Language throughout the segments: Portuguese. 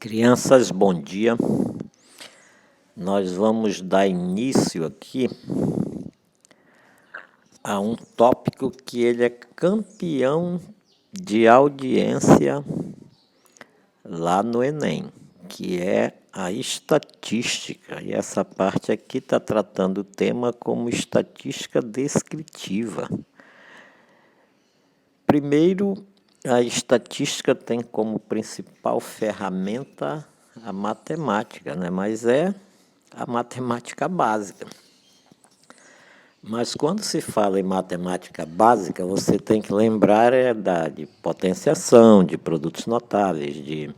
Crianças, bom dia. Nós vamos dar início aqui a um tópico que ele é campeão de audiência lá no Enem, que é a estatística. E essa parte aqui está tratando o tema como estatística descritiva. Primeiro, a estatística tem como principal ferramenta a matemática, né? Mas é a matemática básica. Mas quando se fala em matemática básica, você tem que lembrar de potenciação, de produtos notáveis, de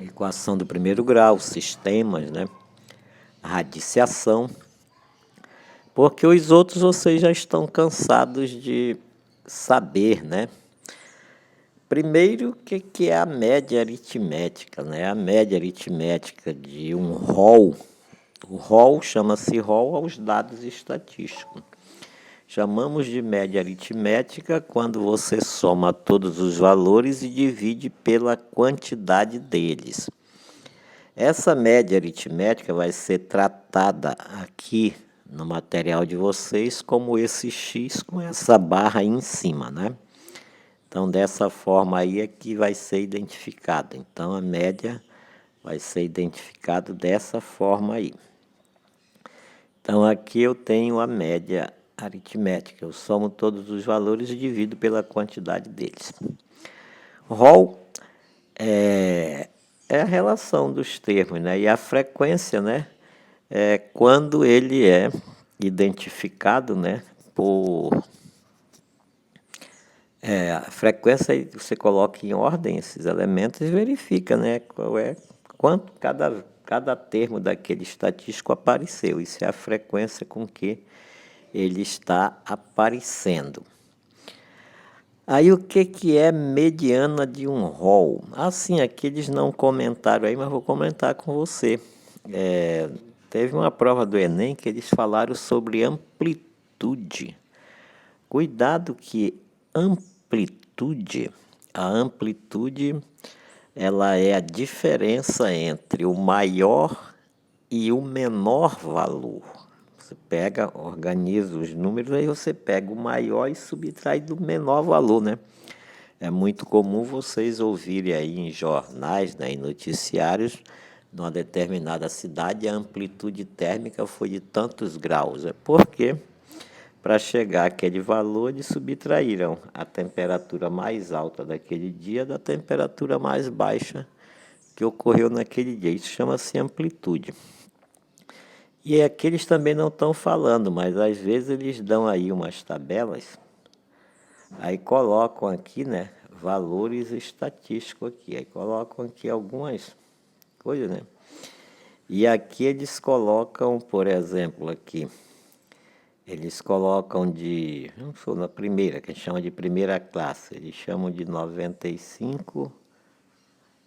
equação do primeiro grau, sistemas, né? Radiciação, porque os outros vocês já estão cansados de saber, né? Primeiro, o que é a média aritmética, né? A média aritmética de um rol. O rol chama-se rol aos dados estatísticos. Chamamos de média aritmética quando você soma todos os valores e divide pela quantidade deles. Essa média aritmética vai ser tratada aqui no material de vocês como esse X com essa barra aí em cima, né? Então, dessa forma aí é que vai ser identificado. Então, a média vai ser identificada dessa forma aí. Então, aqui eu tenho a média aritmética. Eu somo todos os valores e divido pela quantidade deles. Rol é a relação dos termos, né? E a frequência, né? É quando ele é identificado, né? A frequência você coloca em ordem esses elementos e verifica, né? Quanto cada termo daquele estatístico apareceu. Isso é a frequência com que ele está aparecendo. Aí o que é mediana de um rol? Assim, aqui eles não comentaram aí, mas vou comentar com você. Teve uma prova do Enem que eles falaram sobre amplitude. Cuidado que a amplitude ela é a diferença entre o maior e o menor valor. Você pega, organiza os números, aí você pega o maior e subtrai do menor valor, né? É muito comum vocês ouvirem aí em jornais, né, em noticiários, numa determinada cidade, a amplitude térmica foi de tantos graus. É porque, para chegar àquele valor, eles subtraíram a temperatura mais alta daquele dia da temperatura mais baixa que ocorreu naquele dia. Isso chama-se amplitude. E aqui eles também não estão falando, mas às vezes eles dão aí umas tabelas, aí colocam aqui, né, valores estatísticos aqui, aí colocam aqui algumas coisas, né? E aqui eles colocam, por exemplo, aqui, eles colocam de, não sou na primeira, que a gente chama de primeira classe, eles chamam de 95,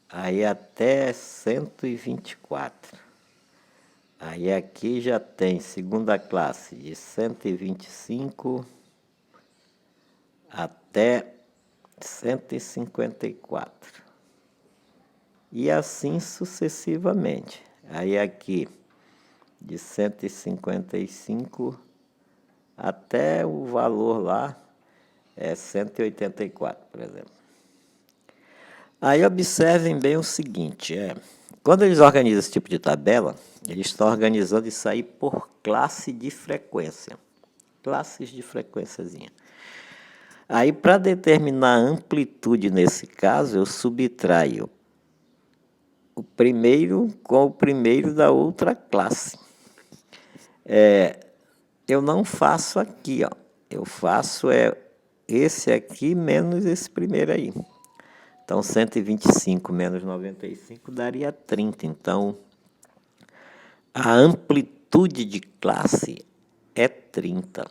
aí até 124. Aí aqui já tem segunda classe de 125 até 154. E assim sucessivamente. Aí aqui de 155 até o valor lá é 184, por exemplo. Aí observem bem o seguinte, quando eles organizam esse tipo de tabela, eles estão organizando isso aí por classe de frequência. Classes de frequênciazinha. Aí, para determinar a amplitude nesse caso, eu subtraio o primeiro com o primeiro da outra classe. Eu não faço aqui, ó. Eu faço esse aqui menos esse primeiro aí. Então, 125 menos 95 daria 30. Então, a amplitude de classe é 30.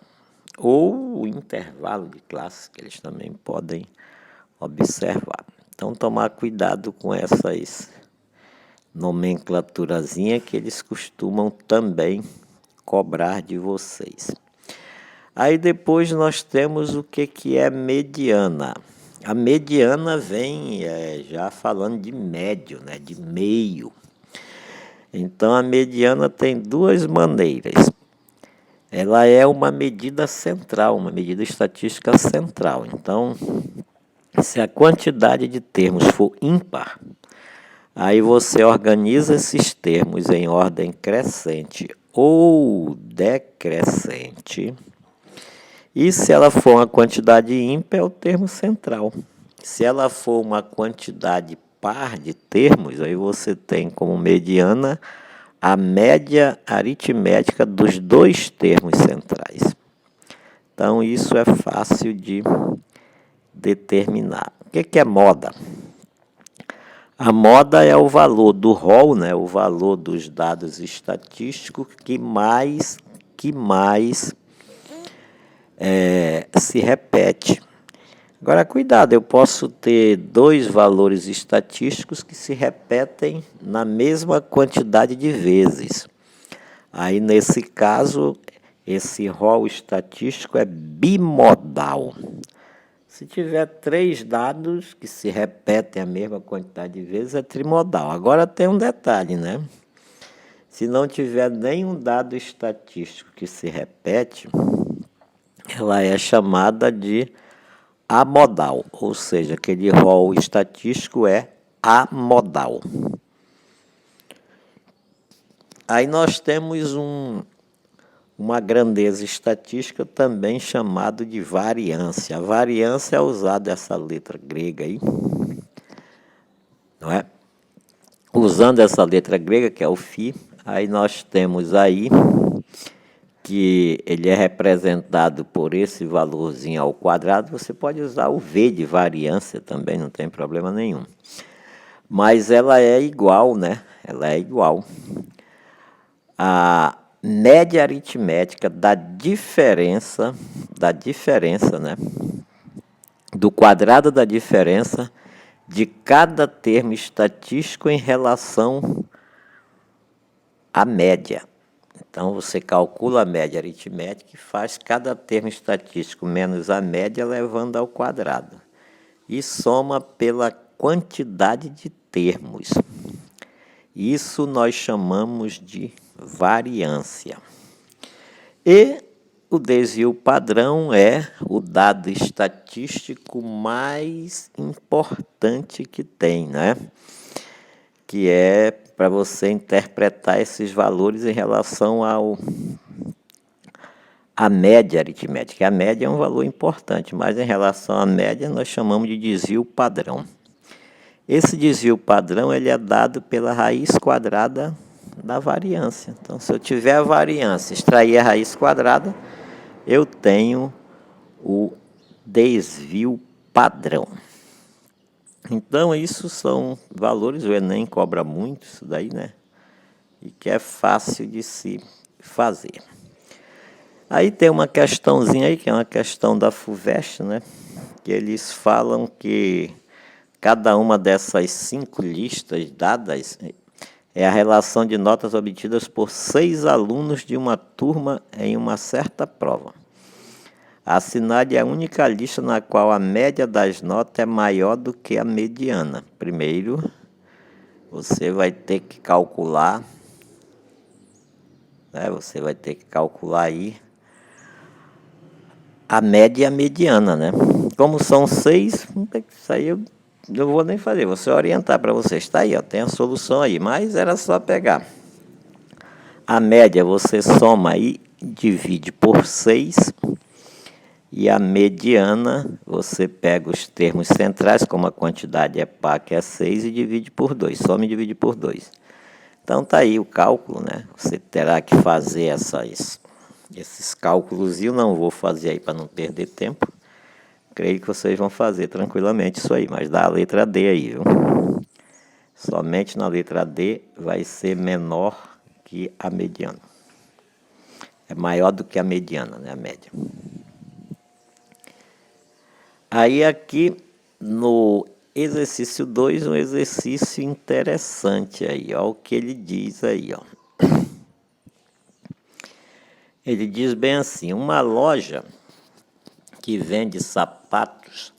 Ou o intervalo de classe, que eles também podem observar. Então, tomar cuidado com essas nomenclaturazinhas que eles costumam também cobrar de vocês. Aí depois nós temos o que é mediana. A mediana vem já falando de médio, né, de meio. Então, a mediana tem duas maneiras. Ela é uma medida central, uma medida estatística central. Então, se a quantidade de termos for ímpar, aí você organiza esses termos em ordem crescente ou decrescente. E se ela for uma quantidade ímpar, é o termo central. Se ela for uma quantidade par de termos, aí você tem como mediana a média aritmética dos dois termos centrais. Então, isso é fácil de determinar. O que é moda? A moda é o valor do rol, né, o valor dos dados estatísticos que mais se repete. Agora, cuidado, eu posso ter dois valores estatísticos que se repetem na mesma quantidade de vezes. Aí, nesse caso, esse rol estatístico é bimodal. Se tiver 3 dados que se repetem a mesma quantidade de vezes, é trimodal. Agora tem um detalhe, né? Se não tiver nenhum dado estatístico que se repete, ela é chamada de amodal, ou seja, aquele rol estatístico é amodal. Aí nós temos uma grandeza estatística também chamado de variância. A variância é usada essa letra grega aí, não é? Usando essa letra grega, que é o φ, aí nós temos aí que ele é representado por esse valorzinho ao quadrado. Você pode usar o v de variância também, não tem problema nenhum. Mas ela é igual, né? Ela é igual à média aritmética da diferença, né? Do quadrado da diferença de cada termo estatístico em relação à média. Então, você calcula a média aritmética e faz cada termo estatístico menos a média levando ao quadrado. E soma pela quantidade de termos. Isso nós chamamos de variância. E o desvio padrão é o dado estatístico mais importante que tem, né? Que é para você interpretar esses valores em relação à média aritmética. A média é um valor importante, mas em relação à média nós chamamos de desvio padrão. Esse desvio padrão ele é dado pela raiz quadrada da variância. Então, se eu tiver a variância, extrair a raiz quadrada, eu tenho o desvio padrão. Então, isso são valores, o Enem cobra muito isso daí, né? E que é fácil de se fazer. Aí tem uma questãozinha aí, que é uma questão da FUVEST, né? Que eles falam que cada uma dessas 5 listas dadas é a relação de notas obtidas por 6 alunos de uma turma em uma certa prova. Assinale a única lista na qual a média das notas é maior do que a mediana. Primeiro, você vai ter que calcular, né? Você vai ter que calcular aí a média e a mediana, né? Como são 6, isso aí eu não vou nem fazer, vou só orientar para vocês. Está aí, ó, tem a solução aí, mas era só pegar. A média você soma e divide por 6. E a mediana, você pega os termos centrais, como a quantidade é par, que é 6, e divide por 2. Soma e divide por 2. Então, está aí o cálculo, né? Você terá que fazer esses cálculos, e eu não vou fazer aí para não perder tempo. Creio que vocês vão fazer tranquilamente isso aí, mas dá a letra D aí, viu? Somente na letra D vai ser menor que a mediana. É maior do que a mediana, né? A média. Aí aqui no exercício 2, um exercício interessante aí, ó, o que ele diz aí, ó. Ele diz bem assim: uma loja que vende sapatos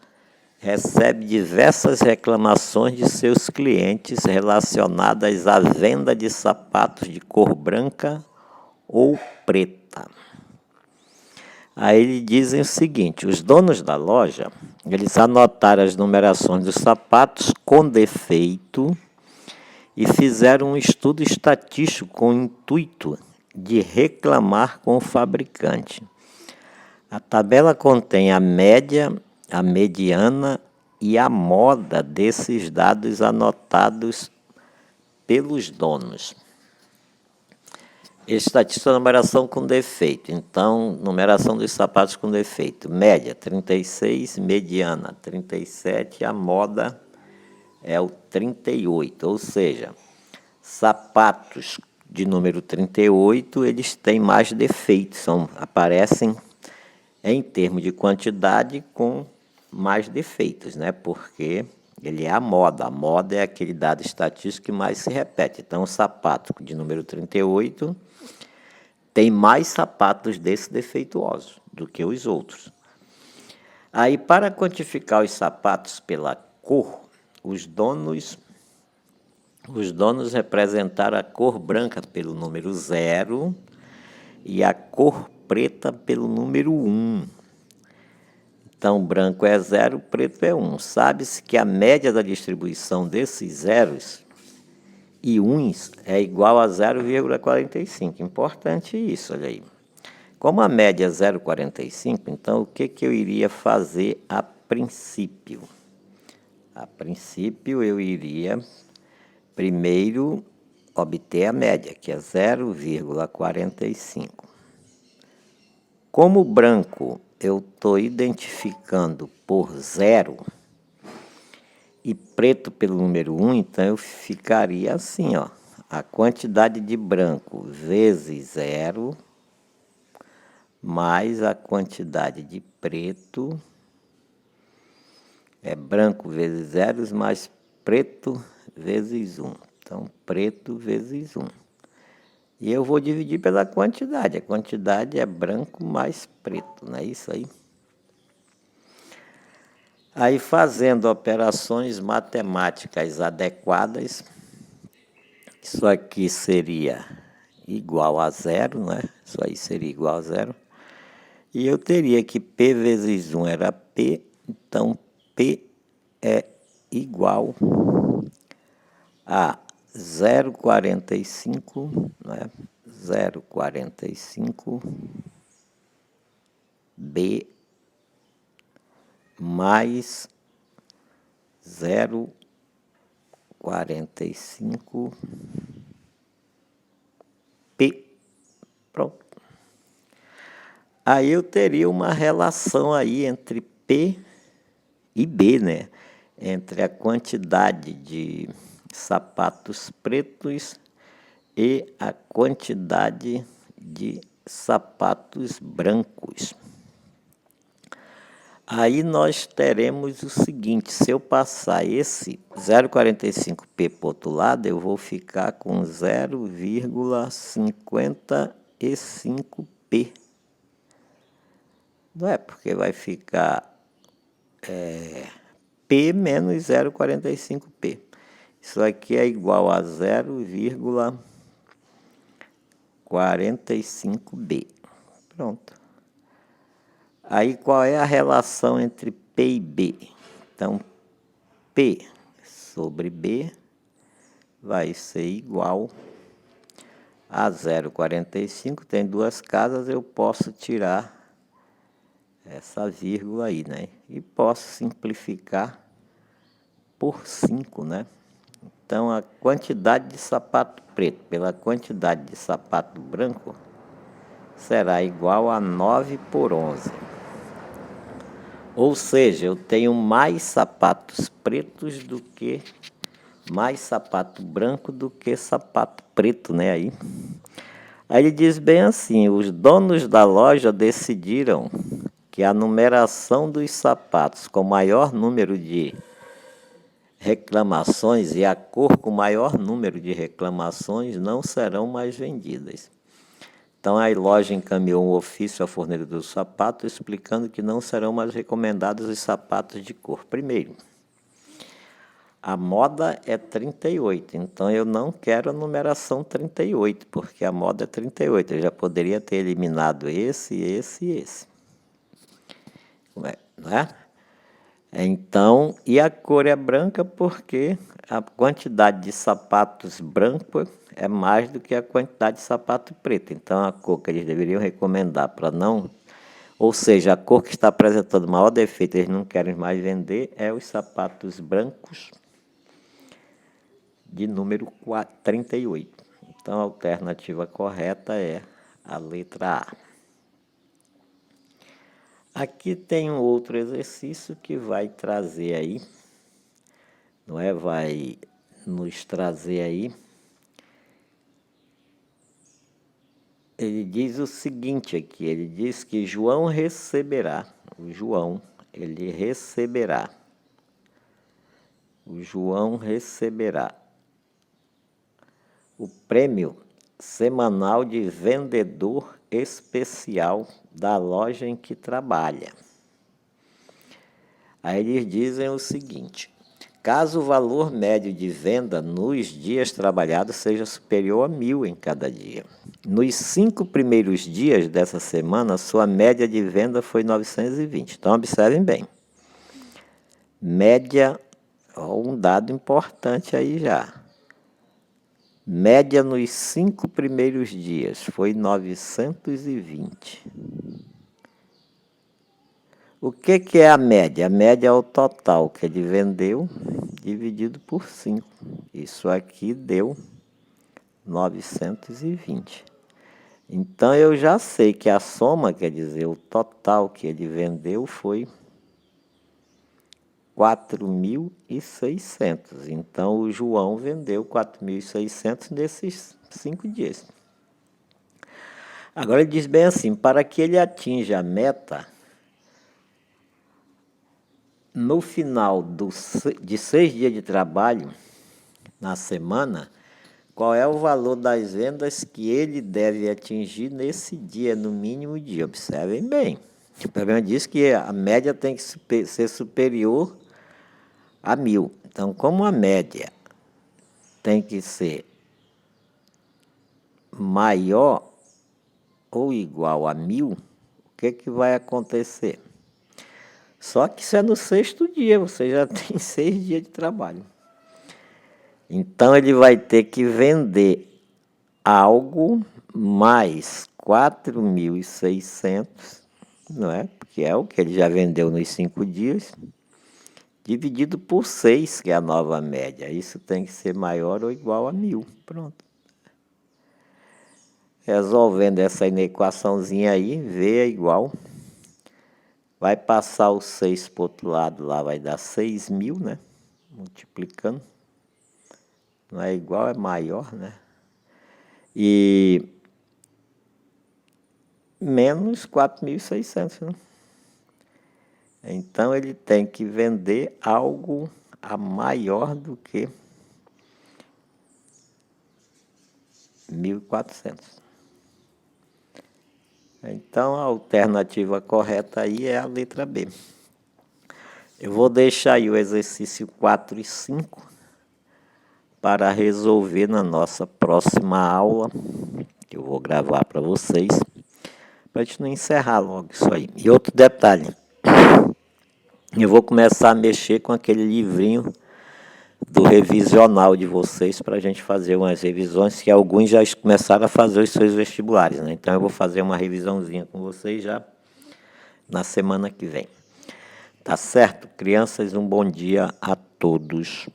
recebe diversas reclamações de seus clientes relacionadas à venda de sapatos de cor branca ou preta. Aí eles dizem o seguinte: os donos da loja, eles anotaram as numerações dos sapatos com defeito e fizeram um estudo estatístico com o intuito de reclamar com o fabricante. A tabela contém a média, a mediana e a moda desses dados anotados pelos donos. Estatística, numeração com defeito. Então, numeração dos sapatos com defeito. Média, 36, mediana, 37, a moda é o 38. Ou seja, sapatos de número 38, eles têm mais defeitos, aparecem em termos de quantidade com mais defeitos, né? Porque ele é a moda. A moda é aquele dado estatístico que mais se repete. Então, o sapato de número 38 tem mais sapatos desses defeituosos do que os outros. Aí, para quantificar os sapatos pela cor, os donos representaram a cor branca pelo número 0 e a cor preta pelo número 1. Então, branco é 0, preto é 1. Sabe-se que a média da distribuição desses zeros e 1s é igual a 0,45. Importante isso, olha aí. Como a média é 0,45, então o que eu iria fazer a princípio? A princípio, eu iria primeiro obter a média, que é 0,45. Como branco eu estou identificando por 0 e preto pelo número 1, então eu ficaria assim, ó, a quantidade de branco vezes 0 mais a quantidade de preto, é branco vezes 0 mais preto vezes 1. Então, preto vezes 1. E eu vou dividir pela quantidade. A quantidade é branco mais preto, não é isso aí? Aí, fazendo operações matemáticas adequadas, isso aqui seria igual a 0, né? Isso aí seria igual a 0. E eu teria que P vezes 1 era P, então P é igual a 0,45, né? 0,45 B mais 0,45 P. Pronto. Aí eu teria uma relação aí entre P e B, né? Entre a quantidade de sapatos pretos e a quantidade de sapatos brancos. Aí nós teremos o seguinte: se eu passar esse 0,45P para o outro lado, eu vou ficar com 0,55P. Não é porque vai ficar P menos 0,45P. Isso aqui é igual a 0,45B. Pronto. Aí, qual é a relação entre P e B? Então, P sobre B vai ser igual a 0,45. Tem duas casas, eu posso tirar essa vírgula aí, né? E posso simplificar por 5, né? Então, a quantidade de sapato preto pela quantidade de sapato branco será igual a 9 por 11. Ou seja, eu tenho mais sapatos pretos do que mais sapato branco do que sapato preto, né? Aí ele diz bem assim: os donos da loja decidiram que a numeração dos sapatos com maior número de reclamações e a cor com maior número de reclamações não serão mais vendidas. Então, a loja encaminhou um ofício ao fornecedor do sapato explicando que não serão mais recomendados os sapatos de cor. Primeiro, a moda é 38, então eu não quero a numeração 38, porque a moda é 38. Eu já poderia ter eliminado esse e esse. Não é? Então, e a cor é branca porque a quantidade de sapatos brancos é mais do que a quantidade de sapato preto. Então, a cor que eles deveriam recomendar para não... Ou seja, a cor que está apresentando maior defeito, eles não querem mais vender, é os sapatos brancos de número 38. Então, a alternativa correta é a letra A. Aqui tem um outro exercício que vai trazer aí, não é? Vai nos trazer aí. Ele diz o seguinte aqui, ele diz que João receberá, o João receberá o prêmio semanal de vendedor especial da loja em que trabalha. Aí eles dizem o seguinte: caso o valor médio de venda nos dias trabalhados seja superior a 1.000 em cada dia. Nos 5 primeiros dias dessa semana, sua média de venda foi 920. Então, observem bem. Média, um dado importante aí já. Média nos 5 primeiros dias foi 920. O que é a média? A média é o total que ele vendeu dividido por 5. Isso aqui deu 920. Então, eu já sei que a soma, quer dizer, o total que ele vendeu foi 4.600. Então, o João vendeu 4.600 nesses 5 dias. Agora, ele diz bem assim, para que ele atinja a meta, no final de 6 dias de trabalho, na semana, qual é o valor das vendas que ele deve atingir nesse dia, no mínimo dia? Observem bem. O programa diz que a média tem que ser superior a 1.000. Então, como a média tem que ser maior ou igual a 1.000, o que vai acontecer? Só que isso é no 6º dia, você já tem 6 dias de trabalho. Então, ele vai ter que vender algo mais 4.600, não é? Porque é o que ele já vendeu nos 5 dias, dividido por 6, que é a nova média. Isso tem que ser maior ou igual a 1.000. Pronto. Resolvendo essa equaçãozinha aí, V é igual. Vai passar o 6 para o outro lado, lá vai dar 6.000, né? Multiplicando. Não é igual, é maior, né? E menos 4.600, né? Então, ele tem que vender algo a maior do que 1.400. Então, a alternativa correta aí é a letra B. Eu vou deixar aí o exercício 4 e 5 para resolver na nossa próxima aula, que eu vou gravar para vocês, para a gente não encerrar logo isso aí. E outro detalhe, eu vou começar a mexer com aquele livrinho do revisional de vocês para a gente fazer umas revisões, que alguns já começaram a fazer os seus vestibulares, né? Então, eu vou fazer uma revisãozinha com vocês já na semana que vem. Tá certo? Crianças, um bom dia a todos.